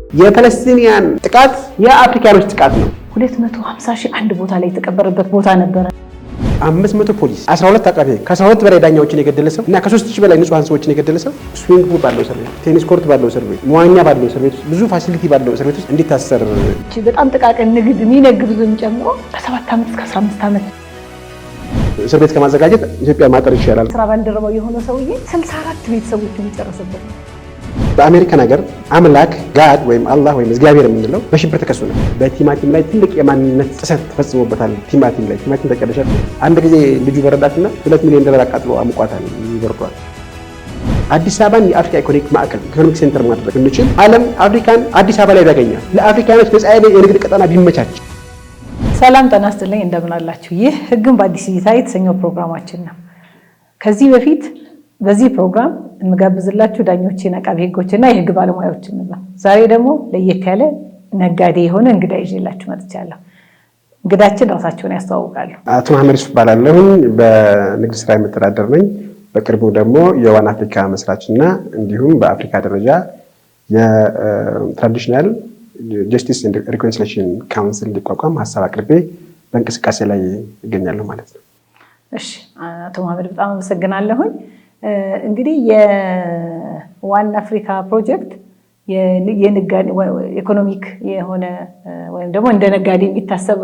የpalestinian ጥቃት የአፍሪካኖች ጥቃት ነው 250 ሺህ አንድ ቦታ ላይ የተቀበረበት ቦታ ነበር 500 ፖሊስ 12 አቃቤ ከ12 በላይ ዳኛዎችን የገደለ ሰው እና ከ3000 በላይ ንጹሃን ሰዎችን የገደለ ሰው ስዊንግ ፑል ባለው እስር ቤት ቴኒስ ኮርት ባለው እስር ቤት መዋኛ ባለው እስር ቤት ብዙ ፋሲሊቲ ባለው እስር ቤት ውስጥ እንዲታሰር እቺ በጣም ጥቃቅን ንግድ የሚነግዱን ጨምሮ ከ7 ዓመት እስከ 15 ዓመት እስር ቤት ከማዘጋጀት ኢትዮጵያ ማጠር ይችላል ስራ ባልደረባው የሆነ ሰውዬ 64 ቤተሰቦችን ይጨርሰበት በአሜሪካ ነገር አምላክ ጋድ ወይም አላህ ወይም እግዚአብሔር የምንለው በሽብር ተከሶ ነው በቲማቲም ላይ ትልቅ የማንነት ጥሰት ተፈጽሞበታል ቲማቲም ላይ ቲማቲም ተቀደሻል አንድ ጊዜ ልጁ በረዳትና $2 ሚሊዮን አቃጥሎ አሙቋታል ይወርዷል አዲስ አበባን የአፍሪካ ኢኮኖሚክ ማዕከል ኢኮኖሚክ ሴንተር ማድረግ እንችል ዓለም አፍሪካን አዲስ አበባ ላይ ያገኛል ለአፍሪካኖች ነፃ የንግድ ቀጠና ቢመቻች ሰላም ጤና ይስጥልኝ እንደምን አላችሁ ይህ ህግን በአዲስ እይታ የተሰኘው ፕሮግራማችን ነው ከዚህ በፊት በዚህ ፕሮግራም እንጋብዝላችሁ ዳኞችን አቃቤ ህጎችና የህግ ባለሙያዎችን ነው ዛሬ ደግሞ ለየት ያለ ነጋዴ የሆነ እንግዳ ይዤላችሁ መጥቻለሁ እንግዳችን ራሳቸውን ያስተዋውቃሉ አቶ መሐመድ ዩሱፍ ባላለሁ በንግድ ስራ የምተዳደር ነኝ በቅርቡ ደግሞ የዋን አፍሪካ መስራችና እንዲሁም በአፍሪካ ደረጃ የትራዲሽናል ጀስቲስ ኤንድ ሪኮንሲሊዬሽን ካውንስል ሊቋቋም ሐሳብ አቅርቤ በእንቅስቃሴ ላይ ይገኛለሁ ማለት ነው እሺ አቶ መሐመድ በጣም አመሰግናለሁ እንግዲህ የዋን አፍሪካ ፕሮጀክት የንጋዴ ኢኮኖሚክ የሆነ ወይም ደግሞ እንደ ነጋዴ የሚታሰብ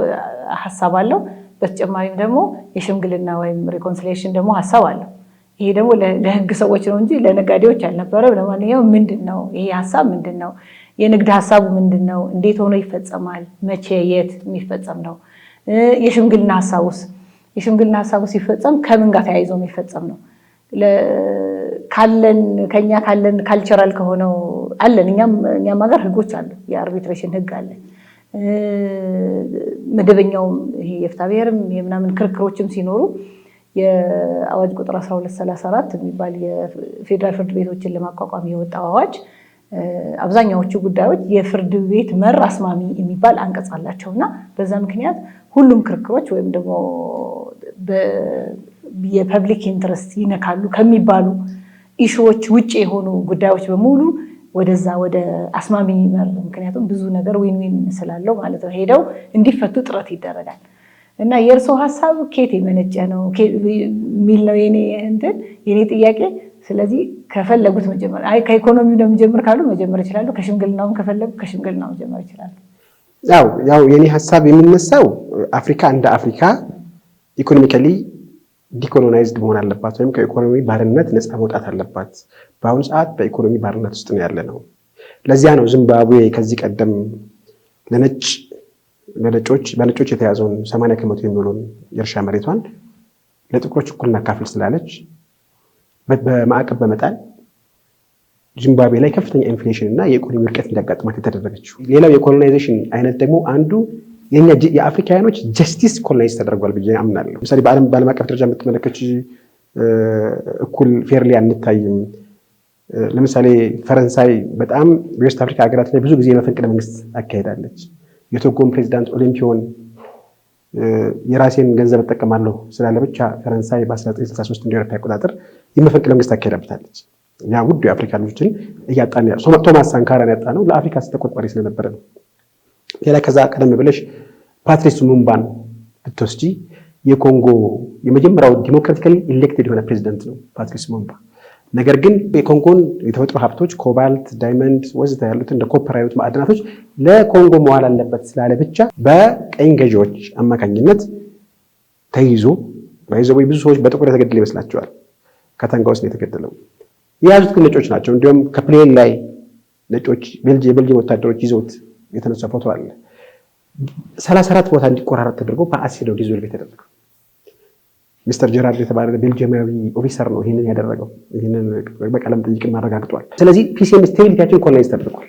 ሐሳብ አለው በተጨማሪም ደግሞ የሽምግልና ወይም ሪኮንሲሊዬሽን ደግሞ ሐሳብ አለው ይሄ ደግሞ ለህግ ሰዎች ነው እንጂ ለነጋዴዎች አልነበረም ለማንኛውም ምንድነው ይሄ ሐሳብ ምንድነው የንግድ ሐሳቡ ምንድነው እንዴት ሆኖ ይፈጸማል መቼ የት የሚፈጸም ነው የሽምግልና ሐሳቡ ሲፈጸም ከምን ጋር ተያይዞ የሚፈጸም ነው ከኛ ካለን ካልቸራል ከሆነው አለን እኛም ሀገር ህጎች አሉ የአርቢትሬሽን ህግ አለ መደበኛው ይሄ የፍትሐብሔርም የምናምን ክርክሮችም ሲኖሩ የአዋጅ ቁጥር 1234 የሚባል የፌደራል ፍርድ ቤቶችን ለማቋቋም የወጣው አዋጅ አብዛኛዎቹ ጉዳዮች የፍርድ ቤት መር አስማሚ የሚባል አንቀጽ አላቸውና በዛ ምክንያት ሁሉም ክርክሮች ወይም ደግሞ የፐብሊክ ኢንተረስት ይነካሉ ከሚባሉ ኢሹዎች ውጪ የሆኑ ጉዳዮች በሙሉ ወደዛ ወደ አስማሚ መር ምክንያቱም ብዙ ነገር ዊን ስላለው ማለት ነው ሄደው እንዲፈቱ ጥረት ይደረጋል እና የርሶ ሐሳብ ከየት የመነጨ ነው ሚል ነው የኔ ጥያቄ ስለዚህ ከፈለጉት መጀመር ከኢኮኖሚው ነው መጀመር ካሉ መጀመር ይችላሉ ከሽምግልናው ከፈለጉ ከሽምግልናው መጀመር ይችላሉ ያው የኔ ሐሳብ የሚነሳው አፍሪካ እንደ አፍሪካ ኢኮኖሚካሊ ዲኮሎናይዝድ መሆን አለባት ወይም ከኢኮኖሚ ባርነት ነፃ መውጣት አለባት በአሁኑ ሰዓት በኢኮኖሚ ባርነት ውስጥ ነው ያለነው ለዚያ ነው ዚምባብዌ ከዚህ ቀደም በነጮች የተያዘውን 80% የሚሆነውን የእርሻ መሬቷን ለጥቁሮች እኩልና ካፍል ስላለች በማዕቀብ በመጣል ዚምባብዌ ላይ ከፍተኛ ኢንፍሌሽን እና የኢኮኖሚ ውድቀት እንዲያጋጥማት የተደረገችው ሌላው የኮሎናይዜሽን አይነት ደግሞ አንዱ የአፍሪካውያኖች ጀስቲስ ኮሎናይዝ ተደርጓል ብዬ አምናለሁ ለምሳሌ በዓለም አቀፍ ደረጃ የምትመለከች እኩል ፌርሊ አንታይም ለምሳሌ ፈረንሳይ በጣም በዌስት አፍሪካ ሀገራት ላይ ብዙ ጊዜ መፈንቅለ መንግስት አካሄዳለች የቶጎም ፕሬዚዳንት ኦሊምፒዮን የራሴን ገንዘብ እጠቀማለሁ ስላለ ብቻ ፈረንሳይ በ1963 እንደ አውሮፓ አቆጣጠር የመፈንቅለ መንግስት አካሄዳበታለች ያ ውድ የአፍሪካ ልጆችን እያጣን ቶማስ ሳንካራን ያጣነው ለአፍሪካ ተቆርቋሪ ስለነበረ ነው ሌላ ከዛ ቀደም ብለሽ ፓትሪስ ሉሙምባን ብትወስጂ የኮንጎ የመጀመሪያው ዲሞክራቲካሊ ኢሌክትድ የሆነ ፕሬዚዳንት ነው ፓትሪስ ሉሙምባ ነገር ግን የኮንጎን የተፈጥሮ ሀብቶች ኮባልት ዳይመንድ ወዘተ ያሉት እንደ ኮፐር አይነት ማዕድናቶች ለኮንጎ መዋል አለበት ስላለ ብቻ በቀኝ ገዢዎች አማካኝነት ተይዞ ብዙ ሰዎች በጥቁር የተገደሉ ይመስላቸዋል ከተንጋ ውስጥ የተገደለው የያዙት ግን ነጮች ናቸው እንዲሁም ከፕሌን ላይ ነጮች የቤልጂየም ወታደሮች ይዘውት የተነሳ ፎቶ አለ 34 ቦታ እንዲቆራረጥ ተደርጎ በአሲድ ነው ዲዞልቭ የተደረገው ሚስተር ጀራርድ የተባለ ቤልጂየማዊ ኦፊሰር ነው ይሄንን ያደረገው ይሄንን በቀለም ጥይቅን ማረጋግጧል ስለዚህ ፒስ ኤንድ ስቴቢሊቲያችን ኮሎናይዝ ተደርጓል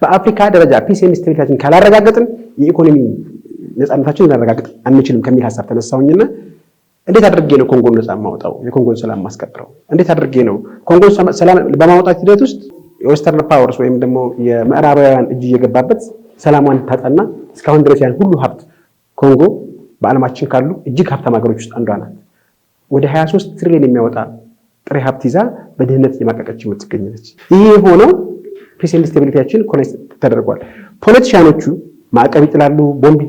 በአፍሪካ ደረጃ ፒስ ኤንድ ስቴቢሊቲያችን ካላረጋገጥን የኢኮኖሚ ነፃነታችንን ልናረጋግጥ አንችልም ከሚል ሐሳብ ተነሳውኝና እንዴት አድርጌ ነው ኮንጎን ነፃ ማውጣው የኮንጎን ሰላም ማስከበረው እንዴት አድርጌ ነው ኮንጎን ሰላም በማውጣት ሂደት ውስጥ የዌስተርን ፓወርስ ወይም ደግሞ የምዕራባውያን እጅ እየገባበት ሰላሟን ታጣና እስካሁን ድረስ ያን ሁሉ ሀብት ኮንጎ በዓለማችን ካሉ እጅግ ሀብታም ሀገሮች ውስጥ አንዷ ናት ወደ 23 ትሪሊዮን የሚያወጣ ጥሬ ሀብት ይዛ በድህነት የማቀቀች የምትገኝ ነች ይሄ ሆነው ፒስ ኤንድ ስቴቢሊቲያችን ኮኔክት ተደርጓል። ፖለቲሻኖቹ ማዕቀብ ይጥላሉ፣ ቦምብ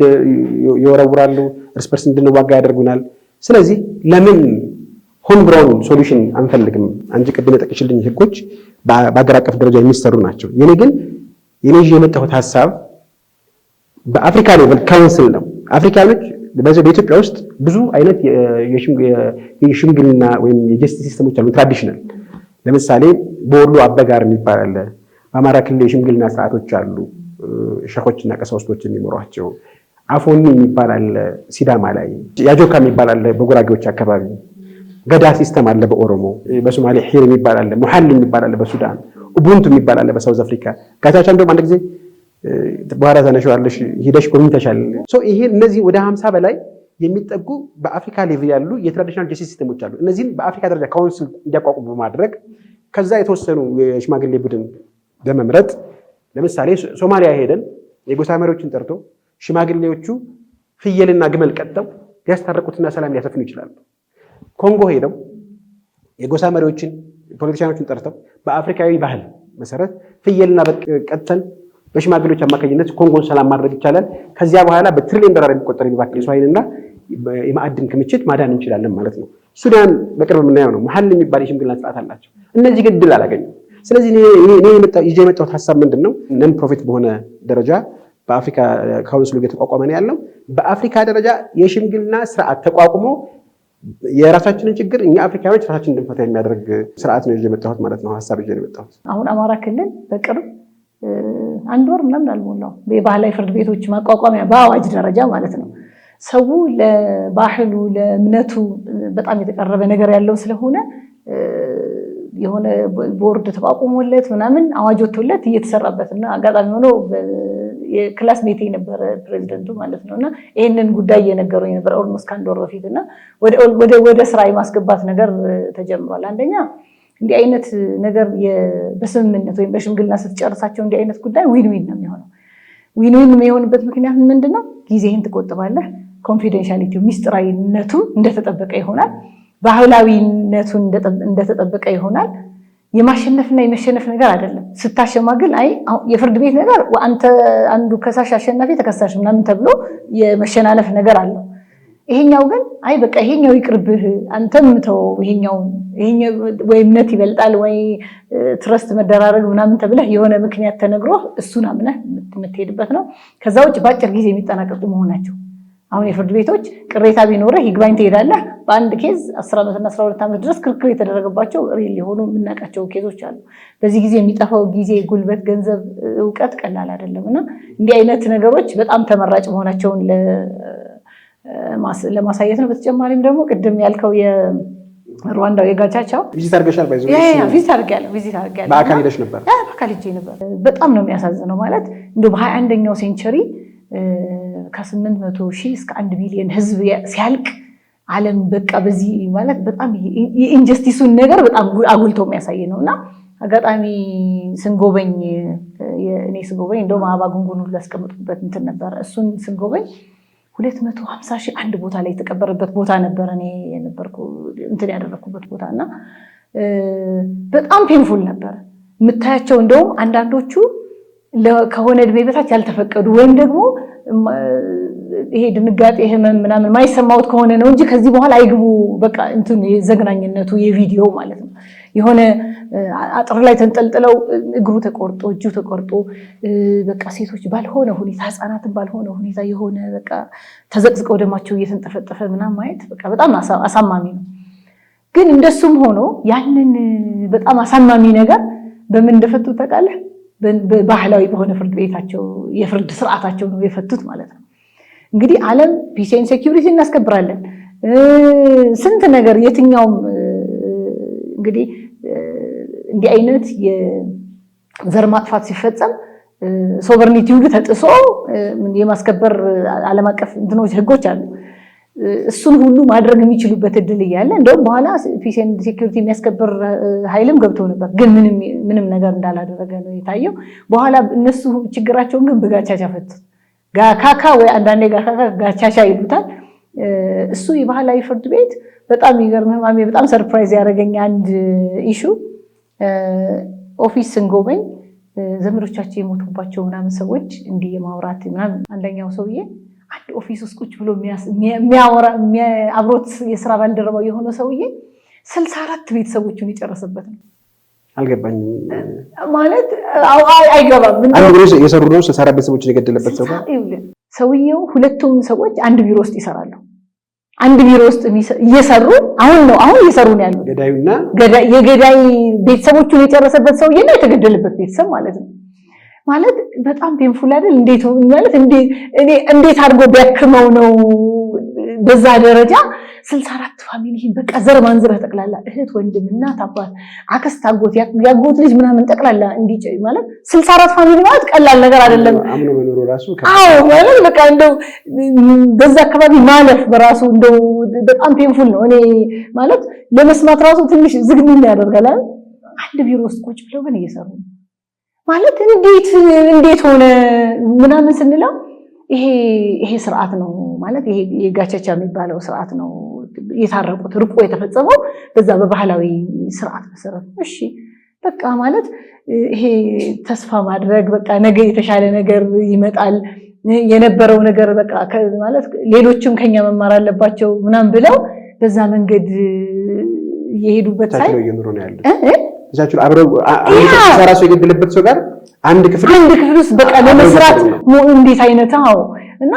ይወረውራሉ፣ እርስ በርስ እንድንዋጋ ያደርጉናል። ስለዚህ ለምን ሆም ግሮውን ሶሉሽን አንፈልግም? አንቺ ቅድም የጠቀሽልኝ ህጎች በአገር አቀፍ ደረጃ የሚሰሩ ናቸው። የኔ የመጣሁት ሀሳብ በአፍሪካ ሌቨል ካውንስል ነው። አፍሪካኖች በኢትዮጵያ ውስጥ ብዙ አይነት የሽምግልና ወይም የጀስቲስ ሲስተሞች አሉ። ትራዲሽናል ለምሳሌ በወሎ አበጋር የሚባል አለ። በአማራ ክልል የሽምግልና ስርዓቶች አሉ፣ ሸኾችና ቀሳውስቶች የሚመሯቸው። አፎኒ የሚባል አለ ሲዳማ ላይ፣ ያጆካ የሚባል አለ በጉራጌዎች አካባቢ፣ ገዳ ሲስተም አለ በኦሮሞ፣ በሶማሌ ሒር የሚባል አለ፣ ሙሐል የሚባል አለ በሱዳን፣ ኡቡንቱ የሚባል አለ በሳውዝ አፍሪካ። ጋቻቻ እንደውም አንድ ጊዜ በኋላ ታነሺዋለሽ ሂደሽ ጎብኝተሻል። ይሄ እነዚህ ወደ 50 በላይ የሚጠጉ በአፍሪካ ሌቭል ያሉ የትራዲሽናል ጀስቲስ ሲስተሞች አሉ። እነዚህን በአፍሪካ ደረጃ ካውንስል እንዲያቋቁሙ በማድረግ ከዛ የተወሰኑ የሽማግሌ ቡድን በመምረጥ ለምሳሌ ሶማሊያ ሄደን የጎሳ መሪዎችን ጠርቶ ሽማግሌዎቹ ፍየልና ግመል ቀጥተው ሊያስታርቁትና ሰላም ሊያሰፍኑ ይችላሉ። ኮንጎ ሄደው የጎሳ መሪዎችን ፖለቲሻኖችን ጠርተው በአፍሪካዊ ባህል መሰረት ፍየልና ቀጥተን በሽማግሌዎች አማካኝነት ኮንጎን ሰላም ማድረግ ይቻላል። ከዚያ በኋላ በትሪሊዮን ዶላር የሚቆጠር የሚባክን የሰው ኃይልና የማዕድን ክምችት ማዳን እንችላለን ማለት ነው። ሱዳን በቅርብ የምናየው ነው። መሀል የሚባል የሽምግልና ስርዓት አላቸው። እነዚህ ግን ድል አላገኙም። ስለዚህ ይዤ የመጣሁት ሀሳብ ምንድን ነው? ነን ፕሮፊት በሆነ ደረጃ በአፍሪካ ካውንስሉ እየተቋቋመ ነው ያለው። በአፍሪካ ደረጃ የሽምግልና ስርዓት ተቋቁሞ የራሳችንን ችግር እኛ አፍሪካኖች ራሳችን እንድንፈታ የሚያደርግ ስርዓት ነው ይዤ የመጣሁት ማለት ነው። ሀሳብ ይዤ የመጣሁት አሁን አማራ ክልል በቅርብ 1 ወር ምናምን አልሞላው የባህላዊ ፍርድ ቤቶች ማቋቋሚያ በአዋጅ ደረጃ ማለት ነው። ሰው ለባህሉ ለእምነቱ በጣም የተቀረበ ነገር ያለው ስለሆነ የሆነ ቦርድ ተቋቁሞለት ምናምን አዋጅ ወጥቶለት እየተሰራበትና አጋጣሚ ሆኖ የክላስ ሜቴ ነበረ ፕሬዚደንቱ ማለት ነውና ይሄንን ጉዳይ እየነገሩኝ ነበር ኦልሞስት ከአንድ ወር በፊትና ወደ ስራ የማስገባት ነገር ተጀምሯል። አንደኛ እንዲህ አይነት ነገር በስምምነት ወይም በሽምግልና ስትጨርሳቸው እንዲህ አይነት ጉዳይ ዊን ዊን ነው የሚሆነው። ዊን ዊን የሚሆንበት ምክንያት ምንድነው? ጊዜህን ትቆጥባለህ። ኮንፊደንሻሊቲው ሚስጥራዊነቱ እንደተጠበቀ ይሆናል። ባህላዊነቱ እንደተጠበቀ ይሆናል። የማሸነፍና የመሸነፍ ነገር አይደለም። ስታሸማግል የፍርድ ቤት ነገር አንተ አንዱ ከሳሽ አሸናፊ ተከሳሽ ምናምን ተብሎ የመሸናነፍ ነገር አለው። ይሄኛው ግን በቃ ይሄኛው ይቅርብህ አንተም ተው ይሄኛው ወይ እምነት ይበልጣል ወይ ትረስት መደራረግ ምናምን ተብለህ የሆነ ምክንያት ተነግሮ እሱን አምነህ የምትሄድበት ነው። ከዛ ውጭ በአጭር ጊዜ የሚጠናቀቁ መሆናቸው። አሁን የፍርድ ቤቶች ቅሬታ ቢኖርህ ይግባኝ ትሄዳለህ። በአንድ ኬዝ 10 ዓመትና 12 ዓመት ድረስ ክርክር የተደረገባቸው ሪል የሆኑ የምናውቃቸው ኬዞች አሉ። በዚህ ጊዜ የሚጠፋው ጊዜ፣ ጉልበት፣ ገንዘብ፣ እውቀት ቀላል አይደለም እና እንዲህ አይነት ነገሮች በጣም ተመራጭ መሆናቸውን ለማሳየት ነው። በተጨማሪም ደግሞ ቅድም ያልከው የሩዋንዳው የጋቻቻው ቪዚት አድርገሻል? ቪዚት አድርጌያለሁ። በአካል ሄደሽ ነበር? በአካል ሄጄ ነበር። በጣም ነው የሚያሳዝነው። ማለት እንደው በ21ኛው ሴንቸሪ ከ800,000 እስከ 1 ሚሊዮን ህዝብ ሲያልቅ ዓለም በቃ በዚህ ማለት በጣም የኢንጀስቲሱን ነገር በጣም አጉልቶ የሚያሳይ ነው እና አጋጣሚ ስንጎበኝ እንደውም አበባ ጉንጉኑ ላስቀምጡበት እንትን ነበረ። እሱን ስንጎበኝ 250,000 አንድ ቦታ ላይ የተቀበረበት ቦታ ነበረ። እኔ የነበርኩ እንትን ያደረኩበት ቦታ እና በጣም ፔንፉል ነበረ የምታያቸው። እንደውም አንዳንዶቹ ከሆነ እድሜ በታች ያልተፈቀዱ ወይም ደግሞ ይሄ ድንጋጤ ህመም ምናምን ማይሰማውት ከሆነ ነው እንጂ ከዚህ በኋላ አይግቡ። በቃ እንትን የዘግናኝነቱ የቪዲዮ ማለት ነው። የሆነ አጥር ላይ ተንጠልጥለው እግሩ ተቆርጦ እጁ ተቆርጦ በቃ ሴቶች ባልሆነ ሁኔታ ህፃናትን ባልሆነ ሁኔታ የሆነ በቃ ተዘቅዝቀው ደማቸው እየተንጠፈጠፈ ምናምን ማየት በቃ በጣም አሳማሚ ነው። ግን እንደሱም ሆኖ ያንን በጣም አሳማሚ ነገር በምን እንደፈቱ ታውቃለህ? ባህላዊ በሆነ ፍርድ ቤታቸው የፍርድ ስርዓታቸው ነው የፈቱት ማለት ነው። እንግዲህ ዓለም ፒስ ኤንድ ሴኩሪቲ እናስከብራለን ስንት ነገር የትኛውም እንግዲህ እንዲህ አይነት የዘር ማጥፋት ሲፈጸም ሶቨርኒቲ ሁሉ ተጥሶ የማስከበር ዓለም አቀፍ እንትኖች ህጎች አሉ። እሱን ሁሉ ማድረግ የሚችሉበት እድል እያለ እንደውም በኋላ ፒስ ኤንድ ሴኩሪቲ የሚያስከብር ኃይልም ገብቶ ነበር፣ ግን ምንም ነገር እንዳላደረገ ነው የታየው። በኋላ እነሱ ችግራቸውን ግን በጋቻቻ ፈቱት። ጋካካ ወይ አንዳንዴ ጋቻቻ ይሉታል። እሱ የባህላዊ ፍርድ ቤት በጣም ይገርምህ ማሜ፣ በጣም ሰርፕራይዝ ያደረገኝ አንድ ኢሹ ኦፊስ ስንጎበኝ ዘመዶቻቸው የሞቱባቸው ምናምን ሰዎች እንዲህ የማውራት ምናምን አንደኛው ሰውዬ አንድ ኦፊስ ውስጥ ቁጭ ብሎ የሚያወራ አብሮት የስራ ባልደረባው የሆነ ሰውዬ 64 ቤተሰቦቹን የጨረሰበት ነው። አልገባኝም ማለት አይገባም። አንድ ቢሮ የሰሩ ነው 64 ቤተሰቦችን የገደለበት ሰው ሰውየው ሁለቱም ሰዎች አንድ ቢሮ ውስጥ ይሰራሉ። አንድ ቢሮ ውስጥ እየሰሩ አሁን እየሰሩ ነው ያሉት። ገዳዩና የገዳይ ቤተሰቦቹን የጨረሰበት ሰውዬና የተገደለበት ቤተሰብ ማለት ነው። ማለት በጣም ፔንፉል አይደል? እንዴት ማለት እንዴት አድርጎ ቢያክመው ነው በዛ ደረጃ 64 ፋሚሊን በቃ ዘር ማንዝረህ ጠቅላላ እህት፣ ወንድም፣ እናት፣ አባት፣ አክስት፣ አጎት፣ ያጎት ልጅ ምናምን ጠቅላላ እንዲህ ማለት 64 ፋሚሊ ማለት ቀላል ነገር አይደለም። አምኖ መኖሩ ራሱ ማለት በቃ እንደው በዛ አካባቢ ማለፍ በራሱ እንደው በጣም ፔንፉል ነው። እኔ ማለት ለመስማት ራሱ ትንሽ ዝግኝ ያደርጋል። አንድ ቢሮ ውስጥ ቁጭ ብለው ግን እየሰሩ ማለት እንዴት ሆነ ምናምን ስንለው ይሄ ስርዓት ነው ማለት ይሄ የጋቸቻ የሚባለው ስርዓት ነው የታረቁት ርቆ የተፈጸመው በዛ በባህላዊ ስርዓት መሰረት። እሺ በቃ ማለት ይሄ ተስፋ ማድረግ በቃ ነገ የተሻለ ነገር ይመጣል የነበረው ነገር በቃ ማለት ሌሎችም ከኛ መማር አለባቸው ምናምን ብለው በዛ መንገድ የሄዱበት ሳይ ነው ያለው እዛችሁ አብረው ሰራሱ የገደለበት ሰው ጋር አንድ ክፍል ውስጥ በቃ ለመስራት እንዴት አይነታው እና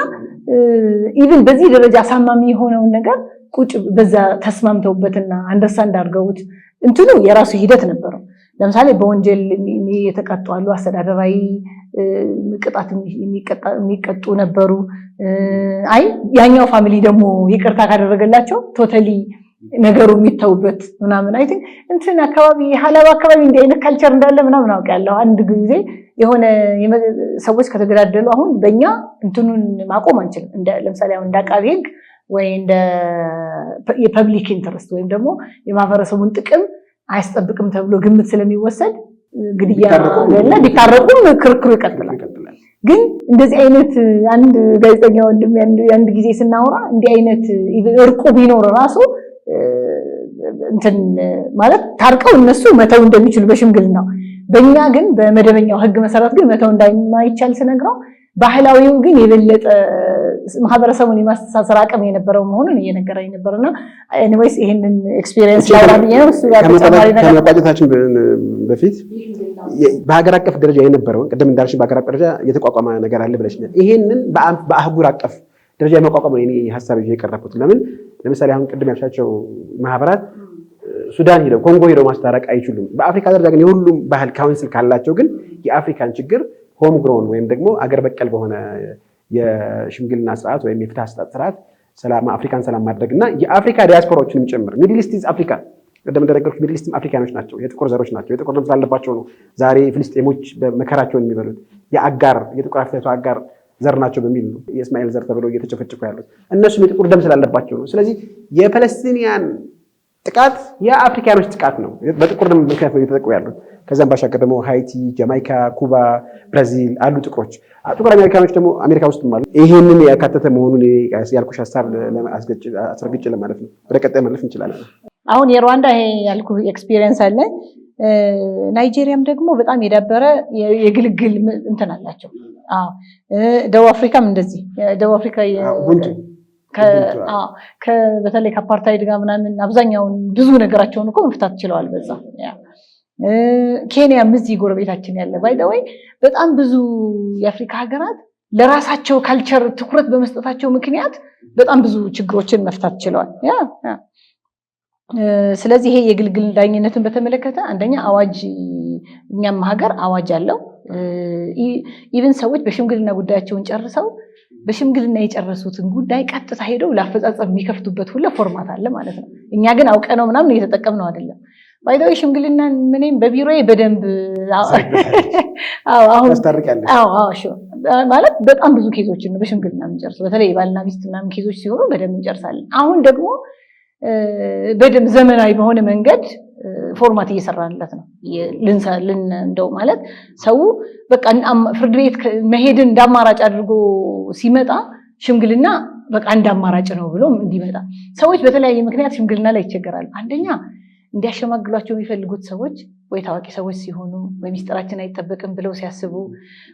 ኢቭን በዚህ ደረጃ አሳማሚ የሆነውን ነገር ቁጭ በዛ ተስማምተውበትና አንደርስታንድ አድርገውት እንትኑ የራሱ ሂደት ነበረው። ለምሳሌ በወንጀል የተቀጡ አሉ፣ አስተዳደራዊ ቅጣት የሚቀጡ ነበሩ። አይ ያኛው ፋሚሊ ደግሞ ይቅርታ ካደረገላቸው ቶታሊ ነገሩ የሚተውበት ምናምን አይ ቲንክ እንትን አካባቢ ሀላባ አካባቢ እንዲህ አይነት ካልቸር እንዳለ ምናምን አውቃለሁ። አንድ ጊዜ የሆነ ሰዎች ከተገዳደሉ አሁን በእኛ እንትኑን ማቆም አንችልም። ለምሳሌ አሁን እንደ አቃቤ ሕግ ወይ እንደ የፐብሊክ ኢንተረስት ወይም ደግሞ የማህበረሰቡን ጥቅም አያስጠብቅም ተብሎ ግምት ስለሚወሰድ ግድያ እና ቢታረቁም ክርክሩ ይቀጥላል። ግን እንደዚህ አይነት አንድ ጋዜጠኛ ወንድም አንድ ጊዜ ስናወራ እንዲህ አይነት እርቁ ቢኖር ራሱ እንትን ማለት ታርቀው እነሱ መተው እንደሚችሉ በሽምግልናው፣ በእኛ ግን በመደበኛው ህግ መሰረት ግን መተው እንደማይቻል ስነግረው ባህላዊው ግን የበለጠ ማህበረሰቡን የማስተሳሰር አቅም የነበረው መሆኑን እየነገረኝ ነበርና ኤኒዌይስ ይሄንን ኤክስፒሪየንስ ላውራብኝ ነው። እሱ ጋር ተጨማሪ ነገር ከመቋጨታችን በፊት በሀገር አቀፍ ደረጃ የነበረው ቅድም እንዳልሽ በሀገር አቀፍ ደረጃ የተቋቋመ ነገር አለ ብለሽኛል። ይሄንን በአህጉር አቀፍ ደረጃ የመቋቋም ነው እኔ ሐሳብ ይዤ የቀረብኩት። ለምሳሌ አሁን ቅድም ያልሻቸው ማህበራት ሱዳን ሄደው ኮንጎ ሄደው ማስታረቅ አይችሉም። በአፍሪካ ደረጃ ግን የሁሉም ባህል ካውንስል ካላቸው ግን የአፍሪካን ችግር ሆም ግሮን ወይም ደግሞ አገር በቀል በሆነ የሽምግልና ስርዓት ወይም የፍትህ አሰጣጥ ስርዓት አፍሪካን ሰላም ማድረግና የአፍሪካ ዲያስፖራዎችንም ጭምር ሚድል ኢስት ኢዝ አፍሪካ ቀደም እንደነገርኩት ሚድል ኢስትም አፍሪካኖች ናቸው፣ የጥቁር ዘሮች ናቸው። የጥቁር ደም ስላለባቸው ነው ዛሬ ፍልስጤሞች መከራቸውን የሚበሉት። የጥቁር አፍሪካቱ አጋር ዘር ናቸው በሚል ነው የእስማኤል ዘር ተብለው እየተጨፈጨፉ ያሉት። እነሱም የጥቁር ደም ስላለባቸው ነው። ስለዚህ የpalestinian ጥቃት የአፍሪካኖች ጥቃት ነው። በጥቁር ደም ምክንያት ነው እየተጠቁ ያሉት። ከዛም ባሻገር ደግሞ ሃይቲ፣ ጃማይካ፣ ኩባ፣ ብራዚል አሉ ጥቁሮች። ጥቁር አሜሪካኖች ደግሞ አሜሪካ ውስጥም አሉ። ይሄንን ያካተተ መሆኑን ያልኩሽ ሐሳብ አስረግጬ ለማለት ነው። ወደ ቀጣይ ማለፍ እንችላለን። አሁን የሩዋንዳ ይሄ ያልኩ ኤክስፒሪየንስ አለ። ናይጄሪያም ደግሞ በጣም የዳበረ የግልግል እንትን አላቸው። ደቡብ አፍሪካም እንደዚህ ደቡብ አፍሪካ በተለይ ከአፓርታይድ ጋር ምናምን አብዛኛውን ብዙ ነገራቸውን እኮ መፍታት ችለዋል በዛ። ኬንያም እዚህ ጎረቤታችን ያለ ባይ ዘ ወይ በጣም ብዙ የአፍሪካ ሀገራት ለራሳቸው ካልቸር ትኩረት በመስጠታቸው ምክንያት በጣም ብዙ ችግሮችን መፍታት ችለዋል። ስለዚህ ይሄ የግልግል ዳኝነትን በተመለከተ አንደኛ አዋጅ እኛም ሀገር አዋጅ አለው። ኢቭን ሰዎች በሽምግልና ጉዳያቸውን ጨርሰው በሽምግልና የጨረሱትን ጉዳይ ቀጥታ ሄደው ለአፈጻጸም የሚከፍቱበት ሁሉ ፎርማት አለ ማለት ነው። እኛ ግን አውቀነው ምናምን እየተጠቀምነው አይደለም። ባይዳው ሽምግልና ምንም በቢሮዬ በደንብ አሁን ማለት በጣም ብዙ ኬዞችን ነው በሽምግልና የምንጨርሰው። በተለይ ባልና ሚስት ምናምን ኬዞች ሲሆኑ በደንብ እንጨርሳለን። አሁን ደግሞ በደንብ ዘመናዊ በሆነ መንገድ ፎርማት እየሰራንለት ነው። እንደው ማለት ሰው በቃ ፍርድ ቤት መሄድን እንዳማራጭ አድርጎ ሲመጣ ሽምግልና በቃ እንዳማራጭ ነው ብሎ እንዲመጣ ሰዎች በተለያየ ምክንያት ሽምግልና ላይ ይቸገራሉ። አንደኛ እንዲያሸማግሏቸው የሚፈልጉት ሰዎች ወይ ታዋቂ ሰዎች ሲሆኑ ወይ ሚስጥራችን አይጠበቅም ብለው ሲያስቡ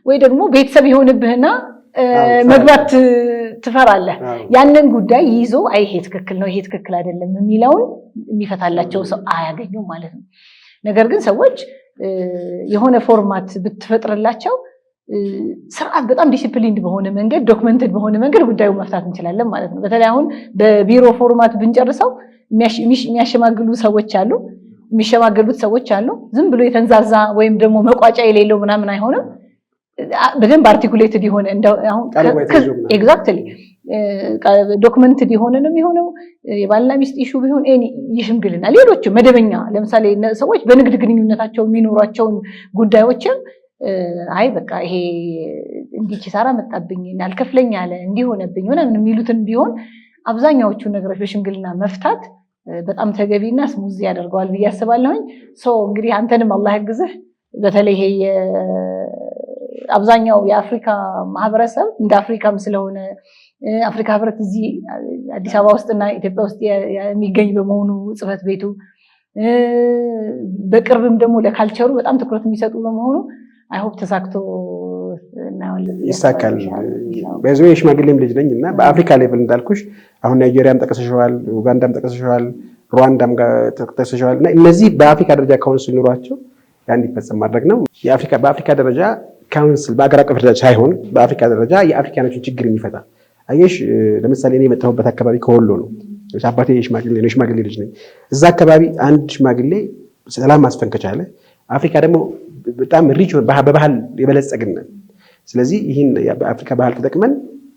ወይ ደግሞ ቤተሰብ ይሆንብህና መግባት ትፈራለህ። ያንን ጉዳይ ይዞ አይ ይሄ ትክክል ነው ይሄ ትክክል አይደለም የሚለውን የሚፈታላቸው ሰው አያገኙም ማለት ነው። ነገር ግን ሰዎች የሆነ ፎርማት ብትፈጥርላቸው ስርዓት በጣም ዲሲፕሊንድ በሆነ መንገድ ዶክመንትድ በሆነ መንገድ ጉዳዩ መፍታት እንችላለን ማለት ነው። በተለይ አሁን በቢሮ ፎርማት ብንጨርሰው የሚያሸማግሉ ሰዎች አሉ፣ የሚሸማገሉት ሰዎች አሉ። ዝም ብሎ የተንዛዛ ወይም ደግሞ መቋጫ የሌለው ምናምን አይሆንም። በደንብ አርቲኩሌትድ የሆነ ኤግዛክትሊ ዶክመንትድ የሆነ ነው የሚሆነው። የባልና ሚስት ኢሹ ቢሆን የሽምግልና ሌሎችም መደበኛ ለምሳሌ ሰዎች በንግድ ግንኙነታቸው የሚኖሯቸውን ጉዳዮችም አይ በቃ ይሄ እንዲህ ኪሳራ መጣብኝ አልከፍለኝ አለ እንዲሆነብኝ ምናምን የሚሉትን ቢሆን አብዛኛዎቹ ነገሮች በሽምግልና መፍታት በጣም ተገቢና ስሙዝ ያደርገዋል ብዬ አስባለሁኝ። እንግዲህ አንተንም አላህ ያግዝህ። በተለይ ይሄ አብዛኛው የአፍሪካ ማህበረሰብ እንደ አፍሪካም ስለሆነ አፍሪካ ህብረት እዚህ አዲስ አበባ ውስጥና ኢትዮጵያ ውስጥ የሚገኝ በመሆኑ ጽህፈት ቤቱ በቅርብም ደግሞ ለካልቸሩ በጣም ትኩረት የሚሰጡ በመሆኑ አይሆፕ ተሳክቶ ይሳካል። በዚህ የሽማግሌም ልጅ ነኝ እና በአፍሪካ ሌቭል እንዳልኩሽ አሁን ናይጄሪያም ጠቅሰሽዋል፣ ኡጋንዳም ጠቅሰሽዋል፣ ሩዋንዳም ጠቅሰሽዋል እና እነዚህ በአፍሪካ ደረጃ ካውንስል ኑሯቸው ያን እንዲፈጸም ማድረግ ነው። በአፍሪካ ደረጃ ካውንስል በአገር አቀፍ ደረጃ ሳይሆን በአፍሪካ ደረጃ የአፍሪካኖችን ችግር የሚፈታ አየሽ። ለምሳሌ እኔ የመጣሁበት አካባቢ ከወሎ ነው። አባቴ ሽማግሌ ልጅ ነኝ። እዛ አካባቢ አንድ ሽማግሌ ሰላም ማስፈን ከቻለ አፍሪካ ደግሞ በጣም ሪች በባህል የበለጸግን። ስለዚህ ይህን በአፍሪካ ባህል ተጠቅመን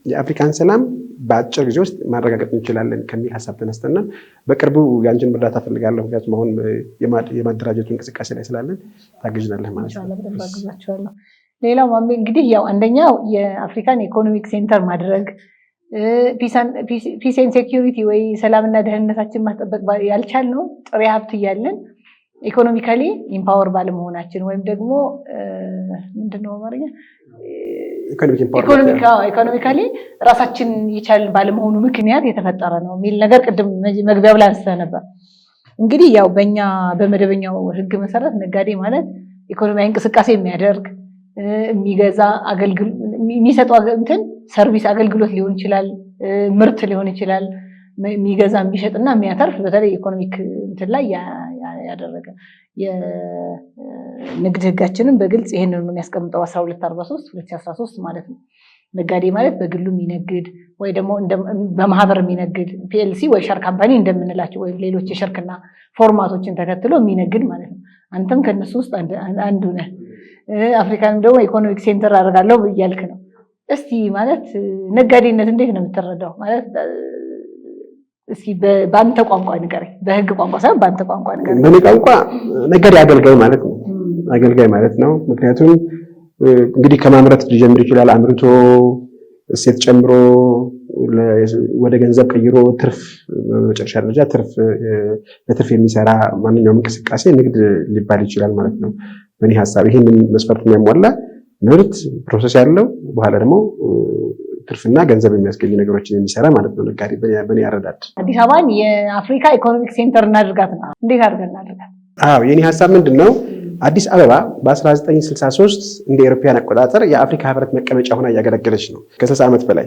የአፍሪካን ሰላም በአጭር ጊዜ ውስጥ ማረጋገጥ እንችላለን ከሚል ሀሳብ ተነስተና በቅርቡ የአንቺን እርዳታ ፈልጋለሁ። ምክንያቱም አሁን የማደራጀቱ እንቅስቃሴ ላይ ስላለን ታግዥናለህ ማለት ነው። ሌላው ማሜ እንግዲህ ያው አንደኛው የአፍሪካን ኢኮኖሚክ ሴንተር ማድረግ ፒስ ኤንድ ሴኪዩሪቲ ወይ ሰላምና ደህንነታችን ማስጠበቅ ያልቻልነው ጥሬ ሀብት እያለን ኢኮኖሚካሊ ኢምፓወር ባለመሆናችን ወይም ደግሞ ምንድነው አማርኛ ኢኮኖሚካሊ ራሳችን የቻልን ባለመሆኑ ምክንያት የተፈጠረ ነው የሚል ነገር ቅድም መግቢያው ላይ አንስተህ ነበር። እንግዲህ ያው በእኛ በመደበኛው ሕግ መሰረት ነጋዴ ማለት ኢኮኖሚያዊ እንቅስቃሴ የሚያደርግ የሚገዛ የሚሰጡ ሰርቪስ አገልግሎት ሊሆን ይችላል፣ ምርት ሊሆን ይችላል። የሚገዛ የሚሸጥና የሚያተርፍ በተለይ ኢኮኖሚክ እንትን ላይ ያደረገ የንግድ ሕጋችንን በግልጽ ይሄንን ነው የሚያስቀምጠው 1243 2013 ማለት ነው። ነጋዴ ማለት በግሉ የሚነግድ ወይ ደግሞ በማህበር የሚነግድ ፒኤልሲ ወይ ሸር ካምፓኒ እንደምንላቸው ወይም ሌሎች የሸርክና ፎርማቶችን ተከትሎ የሚነግድ ማለት ነው። አንተም ከነሱ ውስጥ አንዱ ነህ። አፍሪካንም ደግሞ ኢኮኖሚክ ሴንተር አደርጋለሁ እያልክ ነው። እስቲ ማለት ነጋዴነት እንዴት ነው የምትረዳው? ማለት እስኪ በአንተ ቋንቋ ንገረኝ። በህግ ቋንቋ ሳይሆን በአንተ ቋንቋ ንገረኝ። በእኔ ቋንቋ ነጋዴ አገልጋይ ማለት ነው። አገልጋይ ማለት ነው። ምክንያቱም እንግዲህ ከማምረት ሊጀምር ይችላል። አምርቶ እሴት ጨምሮ ወደ ገንዘብ ቀይሮ ትርፍ መጨረሻ ደረጃ ለትርፍ የሚሰራ ማንኛውም እንቅስቃሴ ንግድ ሊባል ይችላል ማለት ነው። በእኔ ሀሳብ ይህንን መስፈርት የሚያሟላ ምርት ፕሮሰስ ያለው በኋላ ደግሞ ትርፍና ገንዘብ የሚያስገኙ ነገሮችን የሚሰራ ማለት ነው ነጋዴ በእኔ ያረዳድ። አዲስ አበባን የአፍሪካ ኢኮኖሚክ ሴንተር እናድርጋት ነው። እንዴት አድርገን እናድርጋት? የኔ ሀሳብ ምንድን ነው? አዲስ አበባ በ1963 እንደ ኤሮፓያን አቆጣጠር የአፍሪካ ህብረት መቀመጫ ሆና እያገለገለች ነው ከ60 ዓመት በላይ።